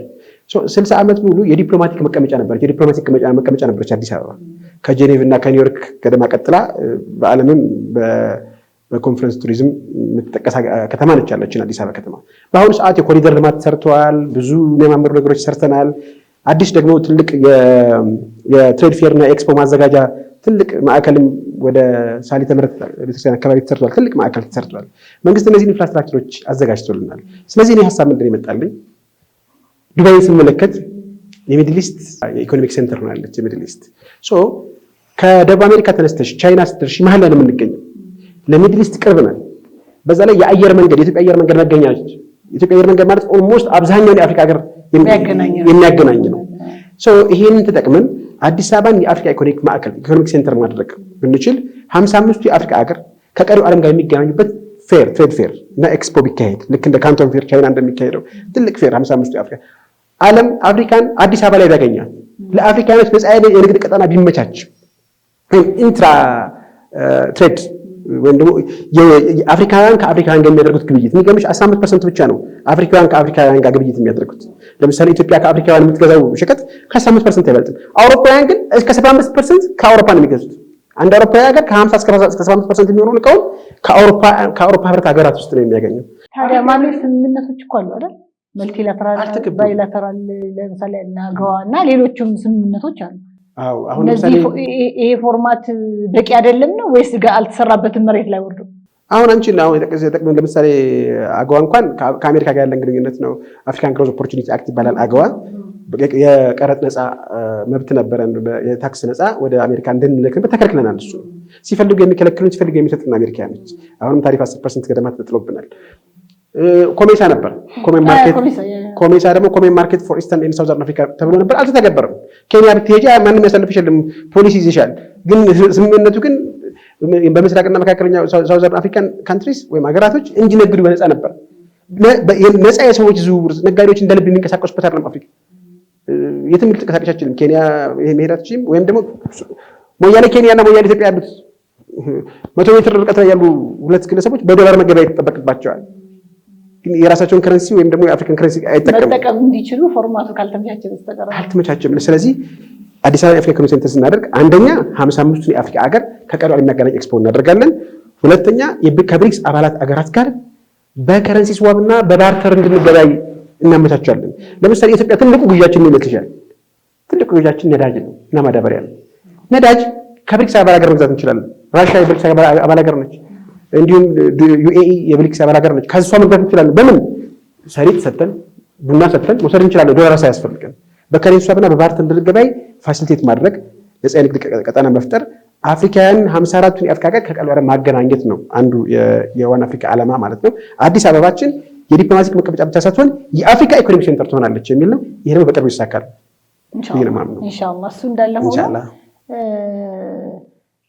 60 ዓመት ሙሉ የዲፕሎማቲክ መቀመጫ ነበረች። የዲፕሎማቲክ መቀመጫ ነበረች አዲስ አበባ ከጄኔቭ እና ከኒውዮርክ ገደማ ቀጥላ በዓለምም በኮንፈረንስ ቱሪዝም የምትጠቀስ ከተማ ነች ያለችን አዲስ አበባ ከተማ። በአሁኑ ሰዓት የኮሪደር ልማት ሰርተዋል። ብዙ የሚያማምሩ ነገሮች ሰርተናል። አዲስ ደግሞ ትልቅ የትሬድ ፌር እና ኤክስፖ ማዘጋጃ ትልቅ ማዕከልም ወደ ሳሊተ ምሕረት ቤተክርስቲያን አካባቢ ተሰርቷል። ትልቅ ማዕከል ተሰርቷል። መንግስት እነዚህን ኢንፍራስትራክቸሮች አዘጋጅቶልናል። ስለዚህ እኔ ሀሳብ ምንድን ይመጣልኝ ዱባይን ስንመለከት የሚድል ኢስት የኢኮኖሚክ ሴንተር ነው ያለች የሚድል ኢስት። ከደቡብ አሜሪካ ተነስተሽ ቻይና ስትደርሺ መሀል ላይ ነው የምንገኘው። ለሚድል ኢስት ቅርብ ነን። በዛ ላይ የአየር መንገድ የኢትዮጵያ አየር መንገድ መገኛ ነች። የኢትዮጵያ አየር መንገድ ማለት ኦልሞስት አብዛኛውን የአፍሪካ ሀገር የሚያገናኝ ነው። ይሄንን ተጠቅመን አዲስ አበባን የአፍሪካ ኢኮኖሚክ ማዕከል ኢኮኖሚክ ሴንተር ማድረግ ብንችል 55ቱ የአፍሪካ ሀገር ከቀሪው ዓለም ጋር የሚገናኙበት ትሬድ ፌር እና ኤክስፖ ቢካሄድ ልክ እንደ ካንቶን ፌር ቻይና እንደሚካሄደው ትልቅ ፌር 55ቱ የአፍሪካ ዓለም አፍሪካን አዲስ አበባ ላይ ቢያገኛት ለአፍሪካኖች ነፃ የንግድ ቀጠና ቢመቻች ኢንትራ ትሬድ ወይም ደግሞ የአፍሪካውያን ከአፍሪካውያን ጋር የሚያደርጉት ግብይት የሚገርምሽ 15% ብቻ ነው አፍሪካውያን ከአፍሪካውያን ጋር ግብይት የሚያደርጉት። ለምሳሌ ኢትዮጵያ ከአፍሪካውያን የምትገዛው ሸቀጥ ከ15% አይበልጥም። አውሮፓውያን ግን እስከ 75% ከአውሮፓ ነው የሚገዙት። አንድ አውሮፓዊ ሀገር ከ50 እስከ 75% የሚሆነው እቃውን ከአውሮፓ ህብረት ሀገራት ውስጥ ነው የሚያገኘው። ታዲያ ማለት ስምምነቶች እኮ አሉ አይደል? መልቲላተራል፣ ባይላተራል ለምሳሌ አገዋ እና ሌሎችም ስምምነቶች አሉ። አዎ አሁን ለምሳሌ ይሄ ፎርማት በቂ አይደለም ነው ወይስ አልተሰራበትም መሬት ላይ ወርዶ? አሁን አንቺ አሁን የጠቀሰው ለምሳሌ አገዋ እንኳን ከአሜሪካ ጋር ያለን ግንኙነት ነው። አፍሪካን ግሮዝ ኦፖርቹኒቲ አክት ይባላል አገዋ። የቀረጥ ነፃ መብት ነበረን፣ የታክስ ነፃ ወደ አሜሪካ እንድንልክበት ተከልክለናል። እሱ ሲፈልጉ የሚከለክሉን ሲፈልጉ የሚሰጡን አሜሪካ ነች። አሁንም ታሪፍ 10% ገደማ ተጥሎብናል። ኮሜሳ ነበር። ኮሜሳ ደግሞ ኮሜን ማርኬት ፎር ኢስተርን ኤንድ ሳውዘርን አፍሪካ ተብሎ ነበር፣ አልተተገበረም። ኬንያ ብትሄጂ ማንም ያሳልፍሽ የለም፣ ፖሊሲ ይዘሻል። ግን ስምምነቱ ግን በምስራቅና መካከለኛ ሳውዘርን አፍሪካን ካንትሪስ ወይም ሀገራቶች እንዲነግዱ በነፃ ነበር። ነፃ የሰዎች ዝውውር፣ ነጋዴዎች እንደልብ የሚንቀሳቀሱበት አይደለም አፍሪካ። የትም ልትንቀሳቀሽ አትችልም። ኬንያ መሄድ አትችይም። ወይም ደግሞ ሞያሌ ኬንያ እና ሞያሌ ኢትዮጵያ ያሉት 100 ሜትር ርቀት ላይ ያሉ ሁለት ግለሰቦች በዶላር መገበያየት ይጠበቅባቸዋል። ግን የራሳቸውን ከረንሲ ወይም ደግሞ የአፍሪካን ከረንሲ አይጠቀሙም። መጠቀም እንዲችሉ ፎርማቱ ካልተመቻቸ በስተቀር አልተመቻቸም። ስለዚህ አዲስ አበባ የአፍሪካ ኢኮኖሚ ሴንተር ስናደርግ አንደኛ 55ቱን የአፍሪካ ሀገር ከቀሪው የሚያገናኝ ኤክስፖ እናደርጋለን። ሁለተኛ ከብሪክስ አባላት ሀገራት ጋር በከረንሲ ስዋብና በባርተር እንድንገበያይ እናመቻቻለን። ለምሳሌ የኢትዮጵያ ትልቁ ግዢያችን ምን ይመስልሻል? ትልቁ ግዢያችን ነዳጅ ነው እና ማዳበሪያ ነው። ነዳጅ ከብሪክስ አባል ሀገር መግዛት እንችላለን። ራሽያ የብሪክስ አባል ሀገር ነች። እንዲሁም ዩኤኢ የብሪክስ አባል ሀገር ነች። ከሷ መግዛት እንችላለን። በምን ሰሊጥ ሰጥተን ቡና ሰጥተን መውሰድ እንችላለን። ዶላር ሳያስፈልገን በከረንሲ ስዋብና በባርተር እንድንገበያይ ፋሲሊቴት ማድረግ፣ ነፃ የንግድ ቀጠና መፍጠር፣ አፍሪካውያን 54ቱን የአፍሪካ ሀገር ከቀሪው ጋር ማገናኘት ነው አንዱ የዋን አፍሪካ ዓላማ ማለት ነው። አዲስ አበባችን የዲፕሎማቲክ መቀመጫ ብቻ ሳትሆን የአፍሪካ ኢኮኖሚክ ሴንተር ትሆናለች የሚል ነው። ይሄ ደግሞ በቅርቡ ይሳካል ኢንሻአላህ። እሱ እንዳለ ሆኖ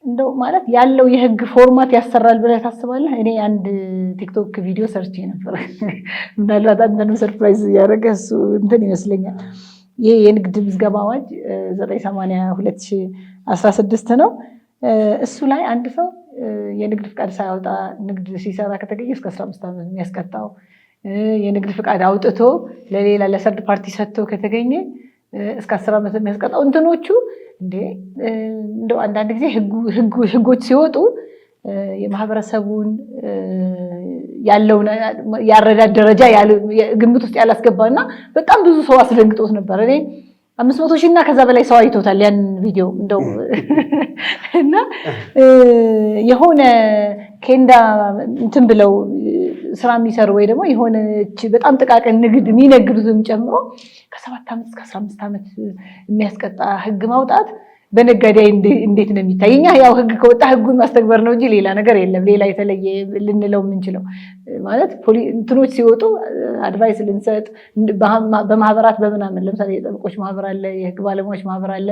እንደው ማለት ያለው የህግ ፎርማት ያሰራል ብለህ ታስባለህ? እኔ አንድ ቲክቶክ ቪዲዮ ሰርቼ ነበር። ምናልባት አንተንም ሰርፕራይዝ ያደረገ እሱ እንትን ይመስለኛል። ይሄ የንግድ ምዝገባ አዋጅ 980/2016 ነው። እሱ ላይ አንድ ሰው የንግድ ፍቃድ ሳያወጣ ንግድ ሲሰራ ከተገኘ እስከ 15 ዓመት የሚያስቀጣው፣ የንግድ ፍቃድ አውጥቶ ለሌላ ለሰርድ ፓርቲ ሰጥቶ ከተገኘ እስከ 10 ዓመት የሚያስቀጣው እንትኖቹ እንደው አንዳንድ ጊዜ ህጎች ሲወጡ የማህበረሰቡን ያለውን ያረዳድ ደረጃ ግምት ውስጥ ያላስገባና በጣም ብዙ ሰው አስደንግጦት ነበር። እኔ 500,000 እና ከዛ በላይ ሰው አይቶታል ያን ቪዲዮ። እንደው እና የሆነ ኬንዳ እንትን ብለው ስራ የሚሰሩ ወይ ደግሞ የሆነች በጣም ጥቃቅን ንግድ የሚነግዱትም ጨምሮ ከ7 ዓመት እስከ 15 ዓመት የሚያስቀጣ ህግ ማውጣት በነጋዴ እንዴት ነው የሚታየኛ? ያው ህግ ከወጣ ህጉን ማስተግበር ነው እንጂ ሌላ ነገር የለም። ሌላ የተለየ ልንለው የምንችለው ማለት እንትኖች ሲወጡ አድቫይስ ልንሰጥ በማህበራት በምናምን ለምሳሌ የጠበቆች ማህበር አለ፣ የህግ ባለሙያዎች ማህበር አለ።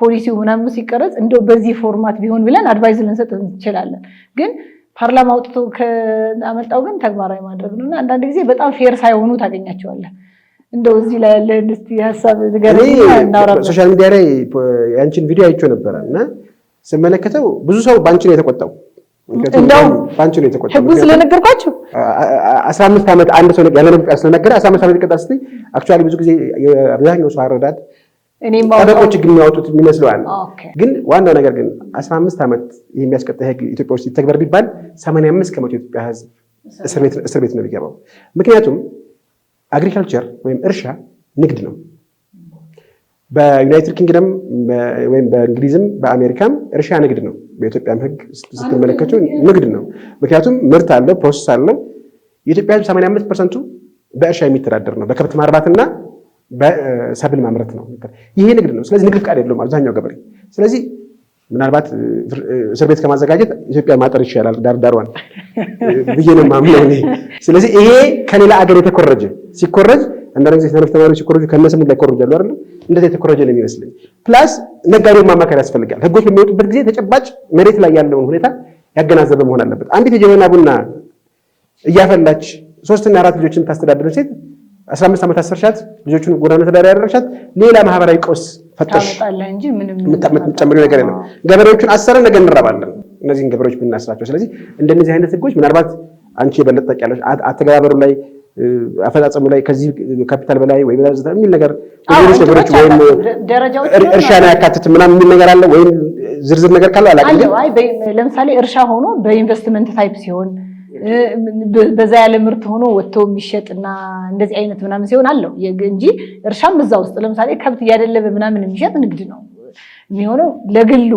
ፖሊሲው ምናምን ሲቀረጽ እንደው በዚህ ፎርማት ቢሆን ብለን አድቫይስ ልንሰጥ እንችላለን። ግን ፓርላማ አውጥቶ ከአመጣው ግን ተግባራዊ ማድረግ ነውና አንዳንድ ጊዜ በጣም ፌር ሳይሆኑ ታገኛቸዋለህ። እንደው እዚህ ላይ ያለ እስቲ ሐሳብ ንገረኝ። ሶሻል ሚዲያ ላይ ያንቺን ቪዲዮ አይቼው ነበር እና ስመለከተው ብዙ ሰው ባንቺ ነው የተቆጣው። እንደው ባንቺ ነው የተቆጣው ህጉ ስለነገርኳችሁ 15 ዓመት አንድ ሰው ያለ ነገር ስለነገረ 15 ዓመት ይቀጣል ስትይ አክቹአሊ ብዙ ጊዜ አብዛኛው ሰው አረዳድ ጠበቆች ግን የሚያወጡት የሚመስለው አለ። ግን ዋናው ነገር ግን 15 ዓመት የሚያስቀጣ ህግ ኢትዮጵያ ውስጥ ይተግበር ቢባል 85% የኢትዮጵያ ህዝብ እስር ቤት ነው የሚገባው። ምክንያቱም አግሪካልቸር ወይም እርሻ ንግድ ነው። በዩናይትድ ኪንግደም ወይም በእንግሊዝም በአሜሪካም እርሻ ንግድ ነው። በኢትዮጵያም ህግ ስትመለከቱ ንግድ ነው። ምክንያቱም ምርት አለው፣ ፕሮሰስ አለው። የኢትዮጵያ ህዝብ 85% በእርሻ የሚተዳደር ነው። በከብት ማርባትና በሰብል ማምረት ነው። ይሄ ንግድ ነው። ስለዚህ ንግድ ፍቃድ የለውም አብዛኛው ገበሬ። ስለዚህ ምናልባት እስር ቤት ከማዘጋጀት ኢትዮጵያ ማጠር ይሻላል ዳርዳሯን ብዬ ነው የማምነው እኔ። ስለዚህ ይሄ ከሌላ አገር የተኮረጀ ሲኮረጅ አንዳንድ ጊዜ ሰነፍ ተማሪዎች ሲኮረጁ ከነስም ላይ ይኮረጃሉ አይደል? እንደዚህ የተኮረጀ ነው የሚመስለኝ። ፕላስ ነጋዴውን ማማከር ያስፈልጋል። ህጎች በሚወጡበት ጊዜ ተጨባጭ መሬት ላይ ያለውን ሁኔታ ያገናዘበ መሆን አለበት። አንዲት የጀበና ቡና እያፈላች 3 እና 4 ልጆችን ታስተዳድር ሴት 15 ዓመት አሰርሻት ልጆቹን ጎዳና ተዳዳሪ ያደረሻት ሌላ ማህበራዊ ቀውስ ፈጠሽ ታመጣለህ እንጂ ምንም የምትጨምሪው ነገር የለም። ገበሬዎቹን አሰረ ነገ እንራባለን። እነዚህን ገበሬዎች ብናስራቸው። ስለዚህ እንደነዚህ አይነት ህጎች ምናልባት አንቺ የበለጠ ታውቂያለሽ አተገባበሩ ላይ አፈጻጸሙ ላይ ከዚህ ካፒታል በላይ ወይ የሚል ነገር ሌሎች ነገሮች ወይም እርሻን ያካትት ምናምን የሚል ነገር አለ ወይም ዝርዝር ነገር ካለ አላውቅም። አይ ለምሳሌ እርሻ ሆኖ በኢንቨስትመንት ታይፕ ሲሆን በዛ ያለ ምርት ሆኖ ወጥቶ የሚሸጥና እንደዚህ አይነት ምናምን ሲሆን አለው እንጂ እርሻም እዛ ውስጥ ለምሳሌ ከብት እያደለበ ምናምን የሚሸጥ ንግድ ነው የሚሆነው። ለግሉ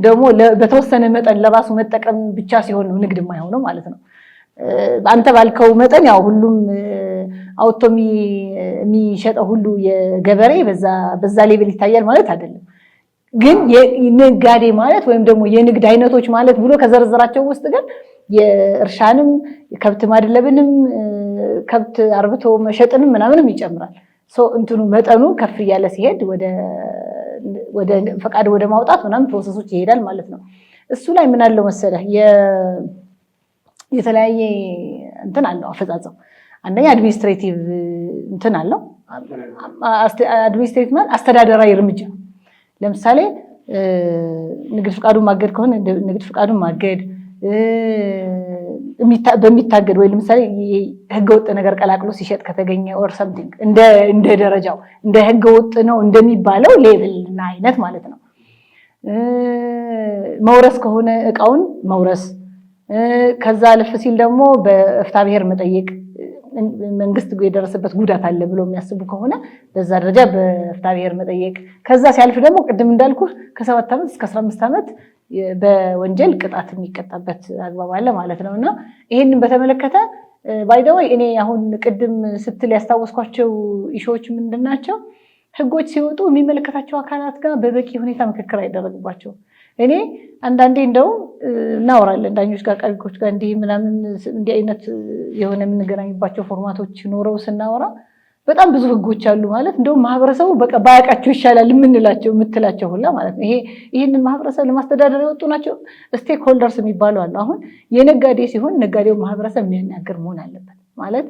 ደግሞ በተወሰነ መጠን ለራሱ መጠቀም ብቻ ሲሆን ነው ንግድ የማይሆነው ማለት ነው። አንተ ባልከው መጠን ያው ሁሉም አውቶ የሚሸጠው ሁሉ የገበሬ በዛ ሌቭል ይታያል ማለት አይደለም። ግን የነጋዴ ማለት ወይም ደግሞ የንግድ አይነቶች ማለት ብሎ ከዘረዘራቸው ውስጥ ግን የእርሻንም ከብት ማድለብንም ከብት አርብቶ መሸጥንም ምናምንም ይጨምራል። እንትኑ መጠኑ ከፍ እያለ ሲሄድ ወደ ፈቃድ ወደ ማውጣት ምናምን ፕሮሰሶች ይሄዳል ማለት ነው። እሱ ላይ ምን አለው መሰለህ የተለያየ እንትን አለው አፈጻጸም። አንደኛ አድሚኒስትሬቲቭ እንትን አለው። አድሚኒስትሬቲቭ ማለት አስተዳደራዊ እርምጃ። ለምሳሌ ንግድ ፍቃዱን ማገድ ከሆነ ንግድ ፍቃዱን ማገድ በሚታገድ ወይ ለምሳሌ ህገወጥ ነገር ቀላቅሎ ሲሸጥ ከተገኘ ኦር ሰምቲንግ እንደ ደረጃው እንደ ህገወጥ ነው እንደሚባለው ሌቭል እና አይነት ማለት ነው። መውረስ ከሆነ እቃውን መውረስ፣ ከዛ አለፍ ሲል ደግሞ በፍትሐ ብሔር መጠየቅ፣ መንግስት የደረሰበት ጉዳት አለ ብሎ የሚያስቡ ከሆነ በዛ ደረጃ በፍትሐ ብሔር መጠየቅ፣ ከዛ ሲያልፍ ደግሞ ቅድም እንዳልኩ ከ7 ዓመት እስከ 15 ዓመት በወንጀል ቅጣት የሚቀጣበት አግባብ አለ ማለት ነው። እና ይሄንን በተመለከተ ባይ ዘ ወይ እኔ አሁን ቅድም ስትል ያስታወስኳቸው ኢሹዎች ምንድናቸው? ህጎች ሲወጡ የሚመለከታቸው አካላት ጋር በበቂ ሁኔታ ምክክር አይደረግባቸው። እኔ አንዳንዴ እንደው እናወራለን ዳኞች ጋር ቀሪዎች ጋር እንዲህ ምናምን እንዲህ አይነት የሆነ የምንገናኝባቸው ፎርማቶች ኖረው ስናወራ በጣም ብዙ ህጎች አሉ ማለት እንደው ማህበረሰቡ በቃ ባያውቃቸው ይሻላል የምትላቸው ሁላ ማለት ነው። ይሄንን ማህበረሰብ ለማስተዳደር የወጡ ናቸው። ስቴክ ሆልደርስ የሚባሉ አሉ። አሁን የነጋዴ ሲሆን ነጋዴው ማህበረሰብ የሚያናገር መሆን አለበት ማለት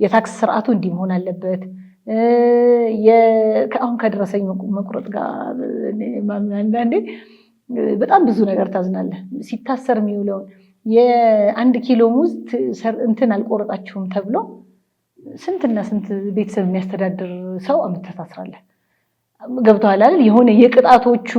የታክስ ስርዓቱ እንዲህ መሆን አለበት። አሁን ከደረሰኝ መቁረጥ ጋር አንዳንዴ በጣም ብዙ ነገር ታዝናለህ። ሲታሰር የሚውለውን የ1 ኪሎ ሙዝ እንትን አልቆረጣችሁም ተብሎ ስንትና ስንት ቤተሰብ የሚያስተዳድር ሰው አምጥተህ ገብቶሃል አይደል? የሆነ የቅጣቶቹ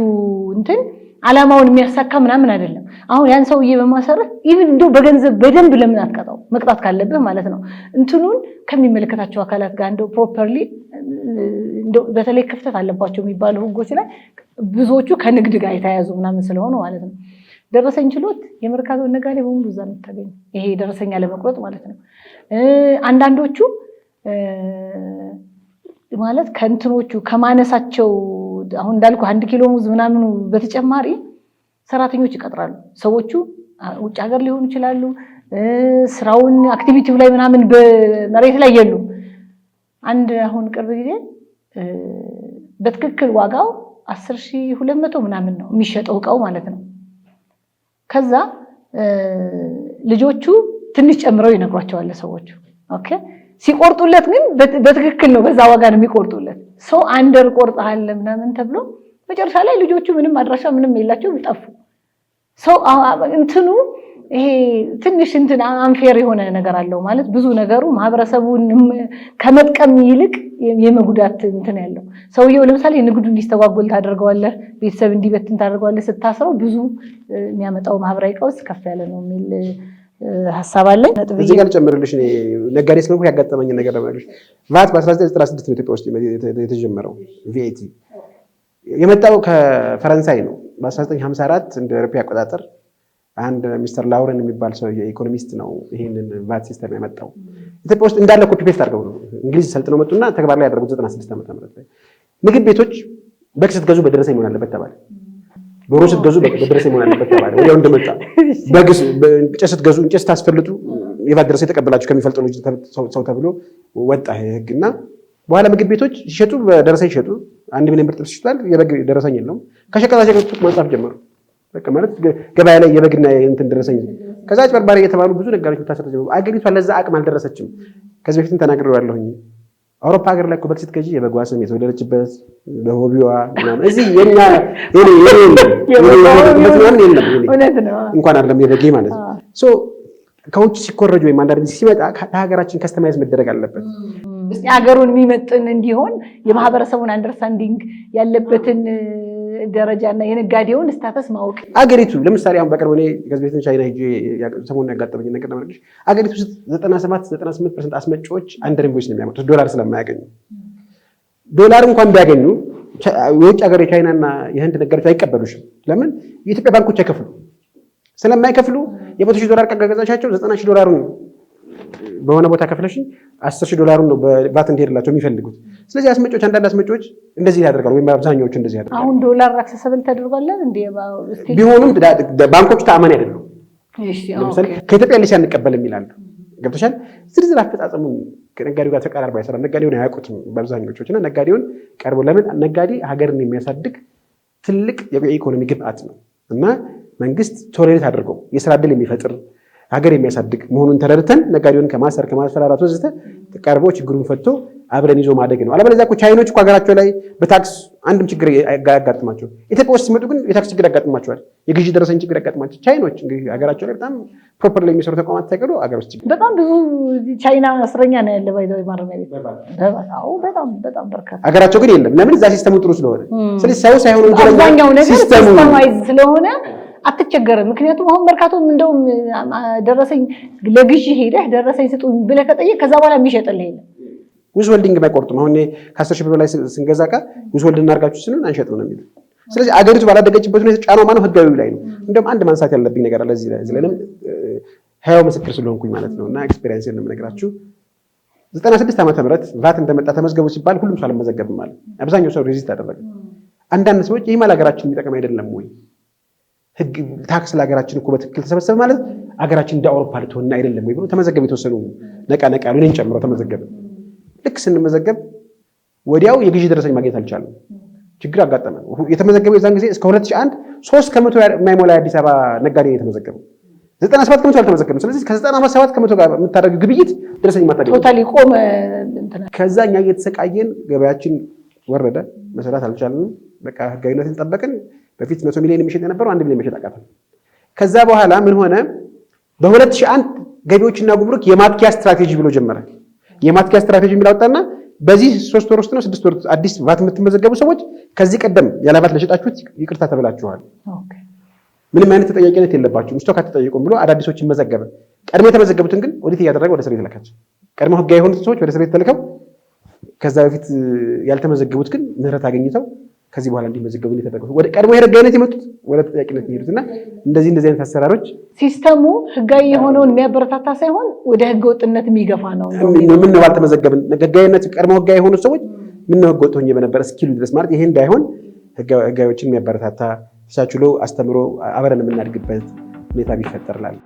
እንትን ዓላማውን የሚያሳካ ምናምን አይደለም። አሁን ያን ሰውዬ በማሰረት ኢቭን እንደው በገንዘብ በደንብ ለምን አትቀጣው? መቅጣት ካለብህ ማለት ነው። እንትኑን ከሚመለከታቸው አካላት ጋር እንደው ፕሮፐርሊ እንደው በተለይ ክፍተት አለባቸው የሚባሉ ህጎች ላይ ብዙዎቹ ከንግድ ጋር የተያያዙ ምናምን ስለሆነ ማለት ነው። ደረሰኝ ችሎት የመርካቶ ነጋዴ በሙሉ እዛ ነው የምታገኘው። ይሄ ደረሰኛ ለመቁረጥ ማለት ነው። አንዳንዶቹ ማለት ከእንትኖቹ ከማነሳቸው አሁን እንዳልኩ 1 ኪሎ ሙዝ ምናምኑ በተጨማሪ ሰራተኞች ይቀጥራሉ። ሰዎቹ ውጭ ሀገር ሊሆኑ ይችላሉ። ስራውን አክቲቪቲው ላይ ምናምን በመሬት ላይ የሉም። አሁን ቅርብ ጊዜ በትክክል ዋጋው 10,200 ምናምን ነው የሚሸጠው እቃው ማለት ነው። ከዛ ልጆቹ ትንሽ ጨምረው ይነግሯቸዋል ሰዎቹ። ኦኬ ሲቆርጡለት ግን በትክክል ነው በዛ ዋጋ ነው የሚቆርጡለት። ሰው አንደር ቆርጠሃል ምናምን ተብሎ መጨረሻ ላይ ልጆቹ ምንም አድራሻ ምንም የላቸው ይጠፉ። ሰው እንትኑ ይሄ ትንሽ እንትን አንፌር የሆነ ነገር አለው ማለት ብዙ ነገሩ ማህበረሰቡን ከመጥቀም ይልቅ የመጉዳት እንትን ያለው። ሰውየው ለምሳሌ ንግዱ እንዲስተጓጎል ታደርገዋለህ፣ ቤተሰብ እንዲበትን ታደርገዋለህ። ስታስረው ብዙ የሚያመጣው ማህበራዊ ቀውስ ከፍ ያለ ነው የሚል ሐሳብ አለኝ። እዚህ ጋር ጨምርልሽ ነጋዴ ስለሆንኩ ያጋጠመኝ ነገር ለማድረግ ቫት በ1996 ነው ኢትዮጵያ ውስጥ የተጀመረው። ቪኤቲ የመጣው ከፈረንሳይ ነው። በ1954 እንደ አውሮፓ አቆጣጠር አንድ ሚስተር ላውረን የሚባል ሰው የኢኮኖሚስት ነው ይሄንን ቫት ሲስተም ያመጣው። ኢትዮጵያ ውስጥ እንዳለ ኮፒ ፔስት አድርገው ነው እንግሊዝ ሰልጥነው መጡና ተግባር ላይ ያደረጉት 96 ዓመተ ምህረት ላይ። ምግብ ቤቶች በግ ስትገዙ በደረሰኝ መሆን አለበት ተባለ። ዶሮ ስትገዙ በደረሰኝ መሆን አለበት ተባለ። ወዲያው እንደመጣ በግ እንጨት ስትገዙ እንጨት ታስፈልጡ የቫት ደረሰኝ ተቀበላችሁ ከሚፈልጠው ልጅ ሰው ተብሎ ወጣ ህግና በኋላ ምግብ ቤቶች ሲሸጡ በደረሰኝ ሲሸጡ 1 ሚሊዮን ብር ጥብስ ይሽጣል፣ የበግ ደረሰኝ የለውም። ከሸቀጣ ሸቀጥ ማጻፍ ጀመሩ። በቃ ማለት ገበያ ላይ የበግና እንትን ደረሰኝ ከዛ አጭበርባሪ የተባሉ ብዙ ነጋዴዎች ታሰሩ ጀመሩ። አገሪቷ ለዛ አቅም አልደረሰችም። ከዚህ በፊትም ተናግሬዋለሁኝ። አውሮፓ ሀገር ላይ እኮ በግ ስትገዢ የበጓ ስም የተወለደችበት በሆቢዋ ምናምን እዚህ የኛ እንኳን አይደለም የበጌ ማለት ነው። ሶ ከውጭ ሲኮረጅ ወይም አንዳንድ ጊዜ ሲመጣ ለሀገራችን ከስተማይዝ መደረግ አለበት። ሀገሩን የሚመጥን እንዲሆን የማህበረሰቡን አንደርስታንዲንግ ያለበትን ደረጃና የነጋዴውን ስታተስ ማወቅ አገሪቱ ለምሳሌ አሁን በቅርቡ እኔ ከዚህ በፊት ቻይና ሄጄ ሰሞኑን ያጋጠመኝ ነገር ነው። አገሪቱ ውስጥ 97-98% አስመጪዎች አንደር ኢንቮይስ ነው የሚያመጡት ዶላር ስለማያገኙ። ዶላር እንኳን ቢያገኙ የውጭ ሀገር የቻይናና የህንድ ነጋዴዎች አይቀበሉሽም። ለምን? የኢትዮጵያ ባንኮች አይከፍሉ ስለማይከፍሉ $100,000 ከገዛሻቸው $90,000 በሆነ ቦታ ከፍለሽኝ $10,000 ነው በቫት እንዲሄድላቸው የሚፈልጉት። ስለዚህ አስመጪዎች አንዳንድ አስመጪዎች እንደዚህ ያደርጋሉ፣ ወይም አብዛኛዎቹ እንደዚህ ያደርጋሉ። አሁን ዶላር አክሰሰብል ተደርጓል እንዴ? ቢሆንም ባንኮች ተአማኒ አይደሉም። ለምሳሌ ከኢትዮጵያ ሊስ አንቀበልም ይላሉ። ገብቶሻል? ዝርዝር አፈጻጸሙን ከነጋዴው ጋር ተቀራርባ ይሰራል። ነጋዴውን አያውቁትም በአብዛኞቹ እና ነጋዴውን ቀርቦ ለምን ነጋዴ ሀገርን የሚያሳድግ ትልቅ የኢኮኖሚ ግብአት ነው እና መንግስት ቶሌሬት አድርገው የስራ ዕድል የሚፈጥር ሀገር የሚያሳድግ መሆኑን ተረድተን ነጋዴውን ከማሰር ከማስፈራራት ወዘተ ቀርቦ ችግሩን ፈቶ አብረን ይዞ ማደግ ነው። አለበለዚያ እኮ ቻይኖች እኮ ሀገራቸው ላይ በታክስ አንድም ችግር ያጋጥማቸው፣ ኢትዮጵያ ውስጥ ሲመጡ ግን የታክስ ችግር ያጋጥማቸዋል፣ የግዢ ደረሰኝ ችግር ያጋጥማቸው። ቻይኖች እንግዲህ ሀገራቸው ላይ በጣም ፕሮፐር ላይ የሚሰሩ ተቋማት ሳይቀሩ ሀገር ውስጥ በጣም ብዙ ቻይና እስረኛ ነው ያለ ባይዘው ማረሚያ ቤት በጣም በርካታ። ሀገራቸው ግን የለም። ለምን? እዛ ሲስተሙ ጥሩ ስለሆነ። ስለዚህ ሰው ሳይሆን አብዛኛው ነገር ሲስተማይዝ ስለሆነ አትቸገርም። ምክንያቱም አሁን መርካቶም እንደውም ደረሰኝ ለግዢ ሄደህ ደረሰኝ ስጡኝ ብለህ ከጠየቅ ከዛ በኋላ የሚሸጥልህ የለም። ዊዝ ሆልዲንግ አይቆርጡም። አሁን ከ10,000 ብር ላይ ስንገዛ ዕቃ ዊዝ ሆልድ እናድርጋችሁ ስንል አንሸጥም ነው የሚሉት። ስለዚህ አገሪቱ ባላደገችበት ሁኔታ ጫናው ማነው? ህጋዊው ላይ ነው። እንደውም አንድ ማንሳት ያለብኝ ነገር አለ እዚህ ላይ ህያው ምስክር ስለሆንኩኝ ማለት ነው እና ኤክስፔሪየንስ ነው የምነግራችሁ። 96 ዓመተ ምህረት ቫት እንደመጣ ተመዝገቡ ሲባል ሁሉም ሰው አልመዘገብም ማለት አብዛኛው ሰው ሬዚስት አደረገ። አንዳንድ ሰዎች ይህ ማለት ሀገራችን የሚጠቅም አይደለም ወይ ህግ ታክስ ለሀገራችን እኮ በትክክል ተሰበሰበ ማለት ሀገራችን እንደ አውሮፓ ልትሆን አይደለም ወይ ብሎ ተመዘገበ። የተወሰኑ ነቃ ያሉ እኔን ጨምሮ ተመዘገበ። ልክ ስንመዘገብ ወዲያው የግዢ ደረሰኝ ማግኘት አልቻለም። ችግር አጋጠመ። የተመዘገበው የዛን ጊዜ እስከ 2001 3% የማይሞላ የአዲስ አበባ ነጋዴ ነው የተመዘገበው። 97% አልተመዘገበም። ስለዚህ ከ97% ጋር የምታደርግ ግብይት ደረሰኝ ማታገኝ ቶታሊ ቆመ። ከዛ እኛ እየተሰቃየን ገበያችን ወረደ። መስራት አልቻልንም። በቃ ህጋዊነትን ጠበቅን። በፊት 100 ሚሊዮን የሚሸጥ የነበረው 1 ሚሊዮን መሸጥ አቃተን። ከዛ በኋላ ምን ሆነ? በ2001 ገቢዎችና ጉምሩክ የማትኪያ ስትራቴጂ ብሎ ጀመረ። የማትኪያ ስትራቴጂ የሚላወጣና በዚህ 3 ወር ውስጥ ነው 6 ወር አዲስ ቫት የምትመዘገቡ ሰዎች ከዚህ ቀደም ያለ ቫት ለሸጣችሁት ይቅርታ ተብላችኋል። ምንም አይነት ተጠያቂነት የለባችሁም፣ ስቶክ አትጠይቁም ብሎ አዳዲሶችን መዘገበ። ቀድሞ የተመዘገቡትን ግን ኦዲት እያደረገ ወደ እስር ቤት ተላካቸው። ቀድሞ ህጋዊ የሆኑት ሰዎች ወደ እስር ቤት ተልከው ከዛ በፊት ያልተመዘገቡት ግን ምህረት አገኝተው ከዚህ በኋላ እንዲመዘገቡ የተደረገው ወደ ቀድሞ ህጋዊነት የመጡት ወደ ተጠያቂነት የሚሄዱትና እንደዚህ አይነት አሰራሮች ሲስተሙ ህጋዊ የሆነውን የሚያበረታታ ሳይሆን ወደ ህገ ወጥነት የሚገፋ ነው። ምን ነው ባልተመዘገብን ህጋዊነት ቀድሞ ህጋዊ የሆኑት ሰዎች ምን ነው ህገ ወጥ ሆኜ በነበረ እስኪሉ ድረስ ማለት ይሄ እንዳይሆን ህጋዊዎችን የሚያበረታታ ተቻችሎ አስተምሮ አብረን የምናድግበት ሁኔታ ቢፈጠርላል።